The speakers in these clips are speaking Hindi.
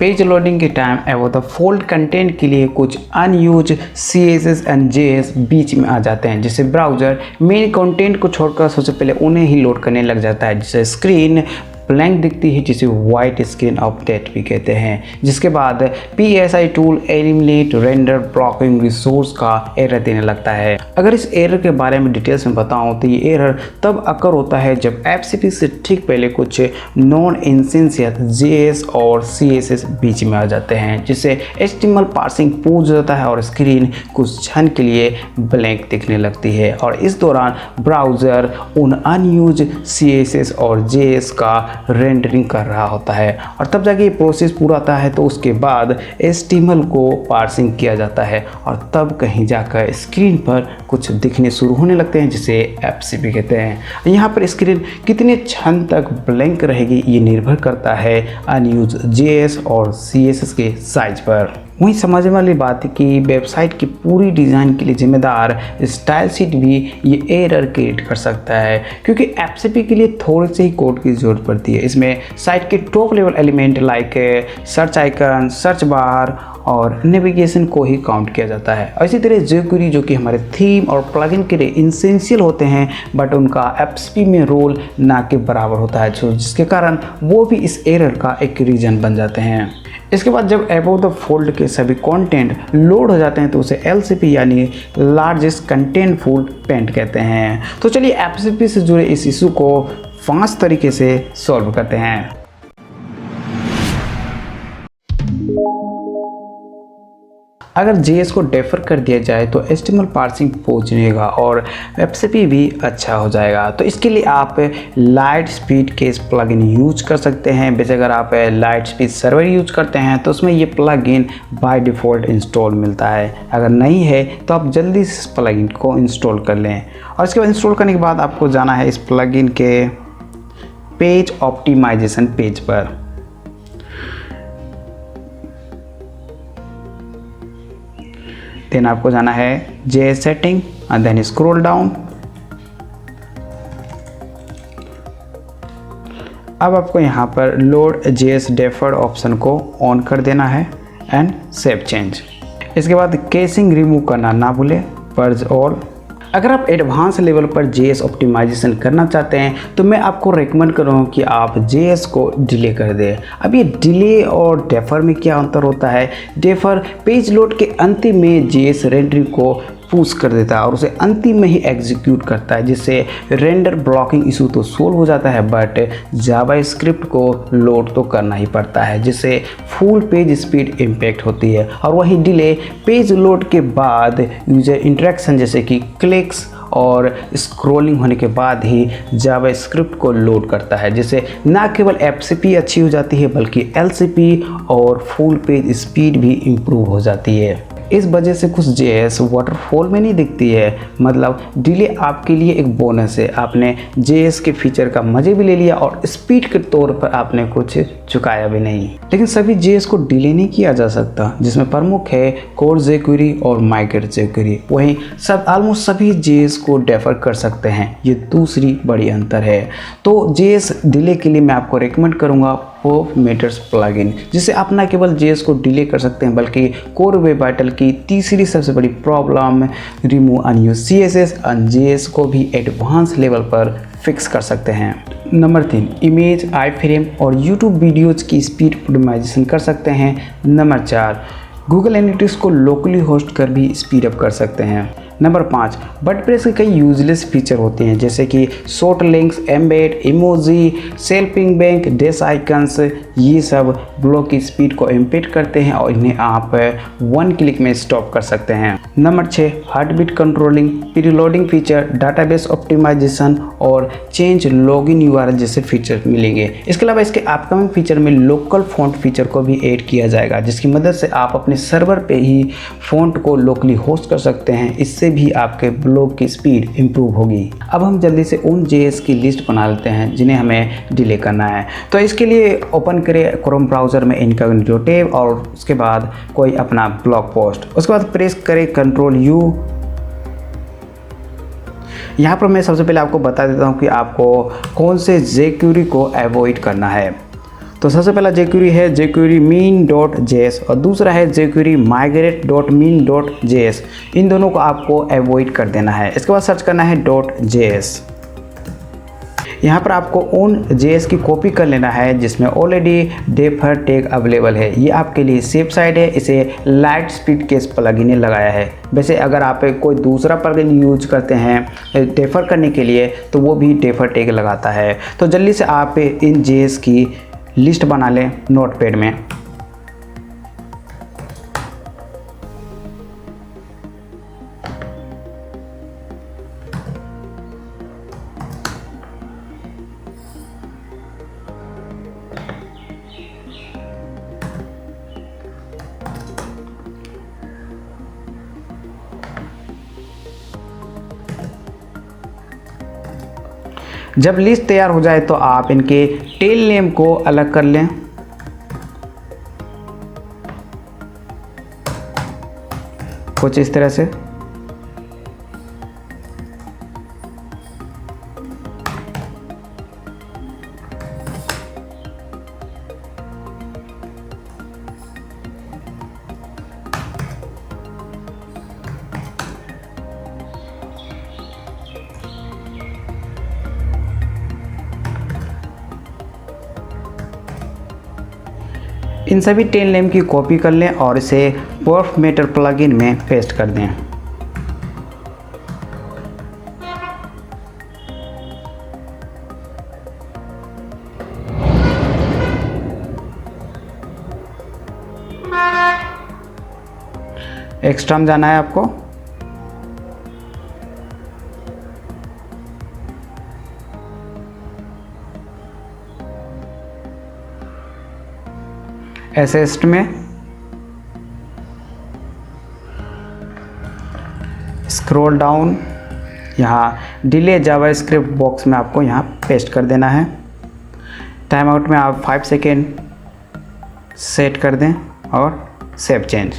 पेज लोडिंग के टाइम एवं द फोल्ड कंटेंट के लिए कुछ अनयूज CSS एंड JS बीच में आ जाते हैं, जिससे ब्राउज़र मेन कंटेंट को छोड़कर सबसे पहले उन्हें ही लोड करने लग जाता है, जिससे स्क्रीन ब्लैंक दिखती है, जिसे वाइट स्क्रीन अपडेट भी कहते हैं। जिसके बाद PSI tool eliminate render blocking resource का एरर देने लगता है। अगर इस एरर के बारे में डिटेल्स में बताऊं तो ये एरर तब अकर होता है जब FCP से ठीक पहले कुछ नॉन इंसेंशियल JS और CSS बीच में आ जाते हैं, जिससे HTML पार्सिंग पूछ जाता है और स्क्रीन कुछ क्षण के लिए ब्लैंक दिखने लगती है। और इस दौरान ब्राउज़र उन अनयूज CSS और JS का रेंडरिंग कर रहा होता है और तब जाके ये प्रोसेस पूरा होता है। तो उसके बाद HTML को पार्सिंग किया जाता है और तब कहीं जाकर स्क्रीन पर कुछ दिखने शुरू होने लगते हैं, जिसे FCP कहते हैं। यहाँ पर स्क्रीन कितने क्षण तक ब्लैंक रहेगी ये निर्भर करता है अनयूज JS और CSS के साइज पर। वहीं समझने वाली बात है कि वेबसाइट की पूरी डिज़ाइन के लिए जिम्मेदार स्टाइल शीट भी ये एरर क्रिएट कर सकता है, क्योंकि FCP के लिए थोड़े से ही कोड की ज़रूरत पड़ती है। इसमें साइट के top level element like search icon, search bar और नेविगेशन को ही काउंट किया जाता है। और इसी तरह jQuery जो कि हमारे थीम और प्लगइन के लिए इंसेंशियल होते हैं, बट उनका FCP में रोल ना के बराबर होता है, जिसके कारण वो भी इस एरर का एक रीज़न बन जाते हैं। इसके बाद जब अबव द फोल्ड के सभी कंटेंट लोड हो जाते हैं तो उसे LCP यानी लार्जेस्ट कंटेंटफुल पेंट कहते हैं। तो चलिए FCP से जुड़े इस इशू को 5 तरीके से सॉल्व करते हैं। अगर JS को डेफर कर दिया जाए तो HTML पार्सिंग पहुँचेगा और FCP भी अच्छा हो जाएगा। तो इसके लिए आप light speed case plugin use कर सकते हैं। वैसे अगर आप लाइट स्पीड सर्वर यूज करते हैं तो उसमें ये प्लगइन बाय डिफ़ॉल्ट इंस्टॉल मिलता है। अगर नहीं है तो आप जल्दी से इस प्लगइन को इंस्टॉल कर लें और इसके बाद इंस्टॉल करने के बाद आपको जाना है इस प्लगइन के पेज ऑप्टिमाइजेशन पेज पर। देन आपको जाना है JS setting and then scroll down. अब आपको यहाँ पर लोड JS डेफर्ड ऑप्शन को ऑन कर देना है एंड सेव चेंज। इसके बाद केसिंग रिमूव करना ना भूलें, पर्ज ऑल। अगर आप एडवांस लेवल पर JS ऑप्टिमाइजेशन करना चाहते हैं तो मैं आपको रेकमेंड करूँगा कि आप JS को डिले कर दें। अब ये डिले और डेफर में क्या अंतर होता है? डेफर पेज लोड के अंतिम में JS रेंडरिंग को पुश कर देता है और उसे अंतिम में ही एग्जीक्यूट करता है, जिससे रेंडर ब्लॉकिंग इशू तो सोल्व हो जाता है, बट जावास्क्रिप्ट को लोड तो करना ही पड़ता है, जिससे फुल पेज स्पीड इम्पैक्ट होती है। और वही डिले पेज लोड के बाद यूजर इंटरेक्शन जैसे कि क्लिक्स और स्क्रॉलिंग होने के बाद ही जावास्क्रिप्ट को लोड करता है, जिससे ना केवल FCP अच्छी हो जाती है बल्कि LCP और फुल पेज स्पीड भी इम्प्रूव हो जाती है। इस वजह से कुछ JS वाटरफॉल में नहीं दिखती है, मतलब डिले आपके लिए एक बोनस है। आपने JS के फीचर का मज़े भी ले लिया और स्पीड के तौर पर आपने कुछ चुकाया भी नहीं। लेकिन सभी JS को डिले नहीं किया जा सकता, जिसमें प्रमुख है कोर jQuery और माइग्रेट jQuery। वहीं ऑलमोस्ट सभी JS को डेफर कर सकते हैं, ये दूसरी बड़ी अंतर है। तो JS डिले के लिए मैं आपको रिकमेंड करूँगा पोप मेटर्स प्लगइन, जिससे आप ना केवल JS को डिले कर सकते हैं बल्कि कोर वेब वाइटल की तीसरी सबसे बड़ी प्रॉब्लम रिमूव अनयूज CSS और JS को भी एडवांस लेवल पर फिक्स कर सकते हैं। नंबर 3, इमेज, आई फ्रेम और YouTube वीडियोज़ की स्पीड ऑप्टिमाइजेशन कर सकते हैं। नंबर 4, गूगल एनालिटिक्स को लोकली होस्ट कर भी स्पीड अप कर सकते हैं। नंबर 5, वर्डप्रेस के कई यूजलेस फीचर होते हैं, जैसे कि short links, embed, emoji, selfing bank, dash icons. ये सब ब्लॉग की स्पीड को इम्पेक्ट करते हैं और इन्हें आप 1 क्लिक में स्टॉप कर सकते हैं। Number 6, heartbeat controlling, preloading feature, database optimisation और चेंज लॉगिन URL जैसे फीचर मिलेंगे। इसके अलावा इसके अपकमिंग फीचर में लोकल फॉन्ट फीचर को भी ऐड किया जाएगा, जिसकी मदद से आप अपने सर्वर पे ही फॉन्ट को लोकली होस्ट कर सकते हैं। इससे भी आपके ब्लॉग की स्पीड इंप्रूव होगी। अब हम जल्दी से उन JS की लिस्ट बना लेते हैं जिन्हें हमें डिले करना है। तो इसके लिए ओपन करें क्रोम ब्राउज़र में इनकॉग्निटो टैब और उसके बाद कोई अपना ब्लॉग पोस्ट, उसके बाद प्रेस करें Ctrl+U। यहाँ पर मैं सबसे पहले आपको बता देता हूँ कि आपको कौन से jQuery को अवॉइड करना है। तो सबसे पहला jQuery है jQuery mean.js और दूसरा है jQuery migrate.mean.js। इन दोनों को आपको अवॉइड कर देना है। इसके बाद सर्च करना है .js। यहाँ पर आपको own.js की कॉपी कर लेना है जिसमें ऑलरेडी डेफर टैग अवेलेबल है। ये आपके लिए सेफ साइड है, इसे लाइट स्पीड केस प्लगइन ने लगाया है। वैसे अगर आप कोई दूसरा प्लगइन यूज करते हैं डेफर करने के लिए तो वो भी डेफर टैग लगाता है। तो जल्दी से आप इन जेएस की लिस्ट बना लें नोटपैड में। जब लिस्ट तैयार हो जाए तो आप इनके टेल नेम को अलग कर लें। कुछ इस तरह से। इन सभी टेल नेम की कॉपी कर लें और इसे परफ मेटर प्लगइन में पेस्ट कर दें। एक्स्ट्रा में जाना है आपको। एसेस्ट में स्क्रॉल डाउन, यहाँ डिले जावास्क्रिप्ट बॉक्स में आपको यहाँ पेस्ट कर देना है। टाइम आउट में आप 5 सेकेंड सेट कर दें और सेव चेंज।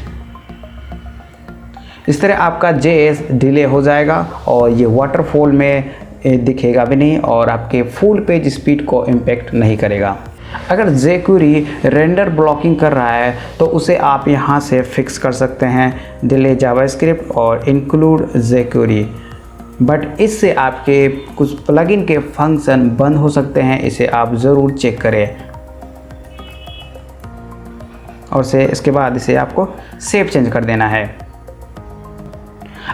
इस तरह आपका जेएस डिले हो जाएगा और ये वाटरफॉल में दिखेगा भी नहीं और आपके फुल पेज स्पीड को इम्पेक्ट नहीं करेगा। अगर jQuery रेंडर ब्लॉकिंग कर रहा है तो उसे आप यहाँ से फिक्स कर सकते हैं डिले जावास्क्रिप्ट और इंक्लूड jQuery। बट इससे आपके कुछ प्लगइन के फंक्शन बंद हो सकते हैं, इसे आप ज़रूर चेक करें। और इसके बाद इसे आपको सेव चेंज कर देना है।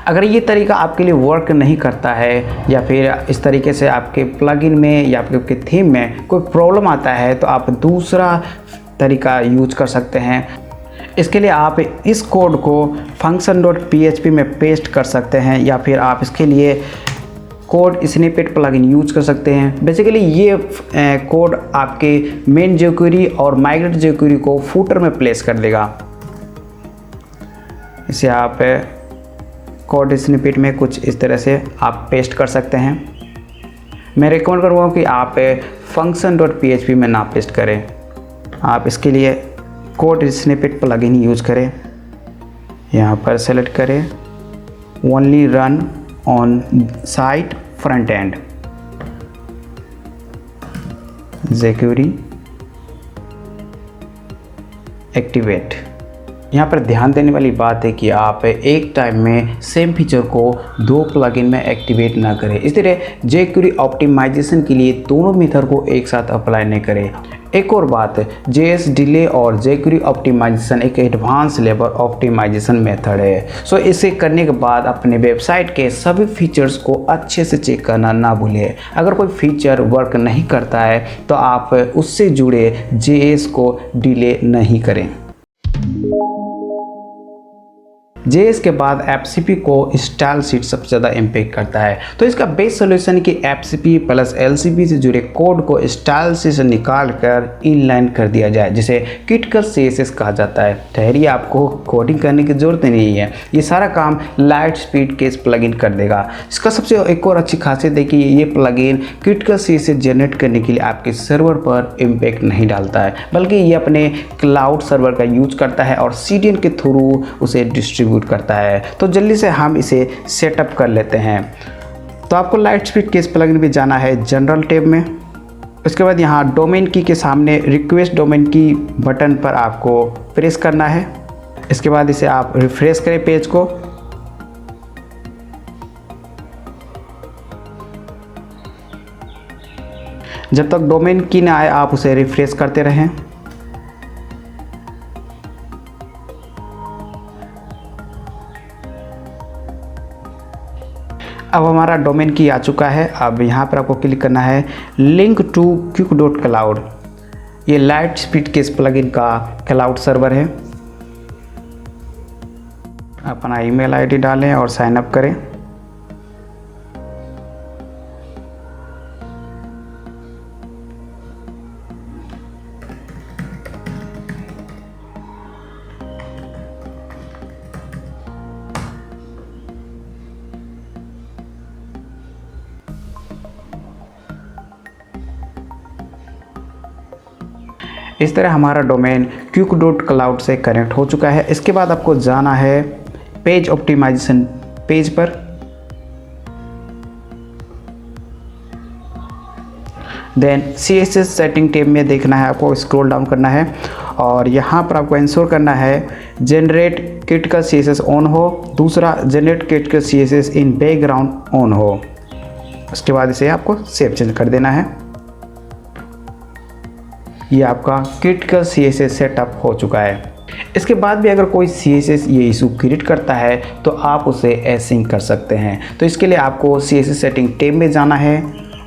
अगर ये तरीका आपके लिए वर्क नहीं करता है या फिर इस तरीके से आपके प्लगइन में या आपके थीम में कोई प्रॉब्लम आता है तो आप दूसरा तरीका यूज कर सकते हैं। इसके लिए आप इस कोड को function.php में पेस्ट कर सकते हैं या फिर आप इसके लिए कोड स्निपेट प्लगइन यूज कर सकते हैं। बेसिकली ये कोड आपके मेन jQuery और माइग्रेट jQuery को फूटर में प्लेस कर देगा। इसे आप कोड स्निपेट में कुछ इस तरह से आप पेस्ट कर सकते हैं। मैं रिकमेंड करूँगा कि आप function.php में ना पेस्ट करें, आप इसके लिए कोड स्निपेट प्लगइन यूज करें। यहाँ पर सेलेक्ट करें only run on site front end jQuery activate. यहाँ पर ध्यान देने वाली बात है कि आप एक टाइम में सेम फीचर को 2 प्लगइन में एक्टिवेट ना करें। इस तरह jQuery ऑप्टिमाइजेशन के लिए दोनों मेथड को एक साथ अप्लाई नहीं करें। एक और बात, जेएस डिले और jQuery ऑप्टिमाइजेशन एक एडवांस लेवल ऑप्टिमाइजेशन मेथड है। सो इसे करने के बाद अपने वेबसाइट के सभी फीचर्स को अच्छे से चेक करना ना भूलें। अगर कोई फीचर वर्क नहीं करता है तो आप उससे जुड़े जेएस को डिले नहीं करें। जेएस के बाद एफसीपी को स्टाइल शीट सबसे ज़्यादा इम्पेक्ट करता है। तो इसका बेस्ट सोल्यूशन है कि एफसीपी प्लस एलसीपी से जुड़े कोड को स्टाइल शीट से निकाल कर इनलाइन कर दिया जाए, जिसे क्रिटिकल सीएसएस कहा जाता है। ठहरिए, आपको कोडिंग करने की ज़रूरत नहीं है, ये सारा काम लाइट स्पीड केस प्लगइन कर देगा। इसका सबसे एक और अच्छी खासियत है कि ये प्लगइन क्रिटिकल सीएसएस जनरेट करने के लिए आपके सर्वर पर इम्पेक्ट नहीं डालता है, बल्कि ये अपने क्लाउड सर्वर का यूज करता है और सीडीएन के थ्रू उसे डिस्ट्रीब्यूट करता है। तो जल्दी से हम इसे सेटअप कर लेते हैं। तो आपको लाइट स्पीड केस प्लगइन में जाना है जनरल टैब में। उसके बाद यहाँ डोमेन की के सामने रिक्वेस्ट डोमेन की बटन पर आपको प्रेस करना है। इसके बाद इसे आप रिफ्रेश करें पेज को। जब तक डोमेन की ना आए आप उसे रिफ्रेश करते रहें। अब हमारा डोमेन की आ चुका है। अब यहाँ पर आपको क्लिक करना है लिंक टू QuickCloud। ये लाइट स्पीड के इस प्लगइन का क्लाउड सर्वर है। अपना ईमेल आईडी डालें और साइन अप करें। इस तरह हमारा डोमेन QuickCloud से कनेक्ट हो चुका है। इसके बाद आपको जाना है पेज ऑप्टिमाइजेशन पेज पर। देन CSS सेटिंग टैब में देखना है, आपको स्क्रॉल डाउन करना है और यहाँ पर आपको इंश्योर करना है जनरेट क्रिटिकल CSS ऑन हो, दूसरा generate critical CSS in background on हो। उसके बाद इसे आपको सेव चेंज कर देना है। ये आपका क्रिटिकल CSS सेटअप हो चुका है। इसके बाद भी अगर कोई CSS ये इशू क्रिएट करता है तो आप उसे एसिंक कर सकते हैं। तो इसके लिए आपको CSS सेटिंग टैब में जाना है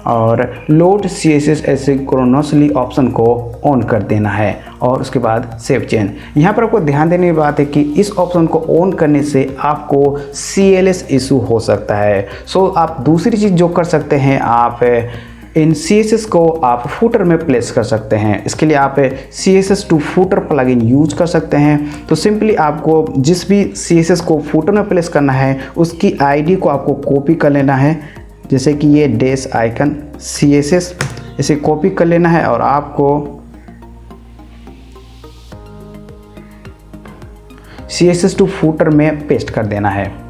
और लोड CSS एसिंक्रोनसली ऑप्शन को ऑन कर देना है और उसके बाद सेव चेंज। यहाँ पर आपको ध्यान देने की बात है कि इस ऑप्शन को ऑन करने से आपको CLS इशू हो सकता है। सो आप दूसरी चीज़ जो कर सकते हैं, आप इन CSS को आप फूटर में प्लेस कर सकते हैं। इसके लिए आप CSS to footer plugin use कर सकते हैं। तो सिंपली आपको जिस भी CSS को फूटर में प्लेस करना है उसकी ID को आपको कॉपी कर लेना है। जैसे कि ये डैश आइकन CSS, इसे कॉपी कर लेना है और आपको CSS टू फूटर में पेस्ट कर देना है।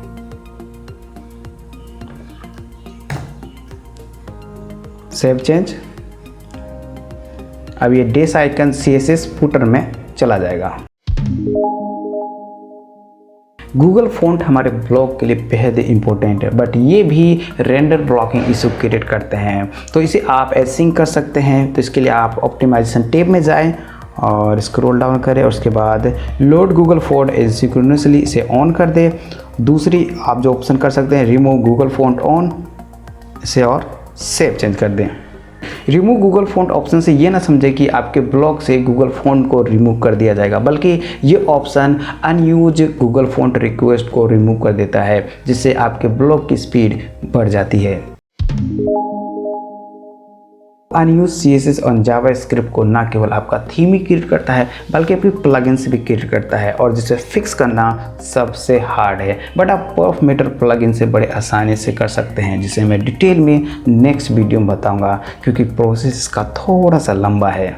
Save change. अब ये डैश आइकन CSS फूटर में चला जाएगा। गूगल फॉन्ट हमारे ब्लॉग के लिए बेहद इंपॉर्टेंट है, बट ये भी रेंडर ब्लॉकिंग इशू क्रिएट करते हैं। तो इसे आप एसिंक कर सकते हैं। तो इसके लिए आप ऑप्टिमाइजेशन टैब में जाएं और स्क्रॉल डाउन करें और उसके बाद लोड गूगल फॉन्ट एसिंक्रोनसली इसे ऑन कर दें। दूसरी आप जो ऑप्शन कर सकते हैं रिमूव गूगल फॉन्ट ऑन, इसे और सेव चेंज कर दें। रिमूव गूगल फॉन्ट ऑप्शन से ये ना समझे कि आपके ब्लॉग से गूगल फॉन्ट को रिमूव कर दिया जाएगा, बल्कि ये option unused Google font request को रिमूव कर देता है, जिससे आपके ब्लॉग की स्पीड बढ़ जाती है। अनयूज CSS और जावास्क्रिप्ट को ना केवल आपका थीम ही क्रिएट करता है बल्कि अपनी प्लगइन्स भी क्रिएट करता है और जिसे फिक्स करना सबसे हार्ड है। बट आप पर्फ मीटर प्लगइन से बड़े आसानी से कर सकते हैं, जिसे मैं डिटेल में नेक्स्ट वीडियो में बताऊंगा क्योंकि प्रोसेस इसका थोड़ा सा लंबा है।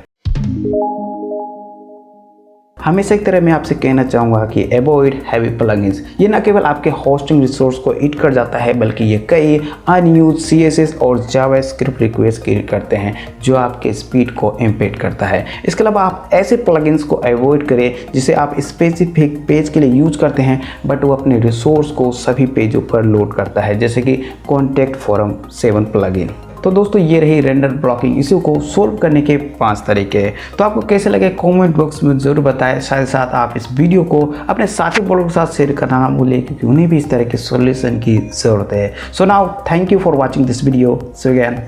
हमेशा एक तरह मैं आपसे कहना चाहूँगा कि अवॉइड हैवी प्लगइन्स। ये न केवल आपके होस्टिंग रिसोर्स को ईट कर जाता है बल्कि ये कई अनयूज CSS और जावास्क्रिप्ट रिक्वेस्ट क्रिएट करते हैं जो आपके स्पीड को इम्पेक्ट करता है। इसके अलावा आप ऐसे प्लगइन्स को अवॉइड करें जिसे आप स्पेसिफिक पेज के लिए यूज करते हैं बट वो अपने रिसोर्स को सभी पेजों पर लोड करता है, जैसे कि कॉन्टैक्ट फॉर्म 7 प्लगइन। तो दोस्तों ये रही रेंडर ब्लॉकिंग इशू को सोल्व करने के 5 तरीके। तो आपको कैसे लगे कमेंट बॉक्स में ज़रूर बताएं। साथ ही साथ आप इस वीडियो को अपने साथी बड़ों के साथ शेयर करना ना भूलें क्योंकि उन्हें भी इस तरह के सॉल्यूशन की ज़रूरत है। So now thank you for watching this video. So again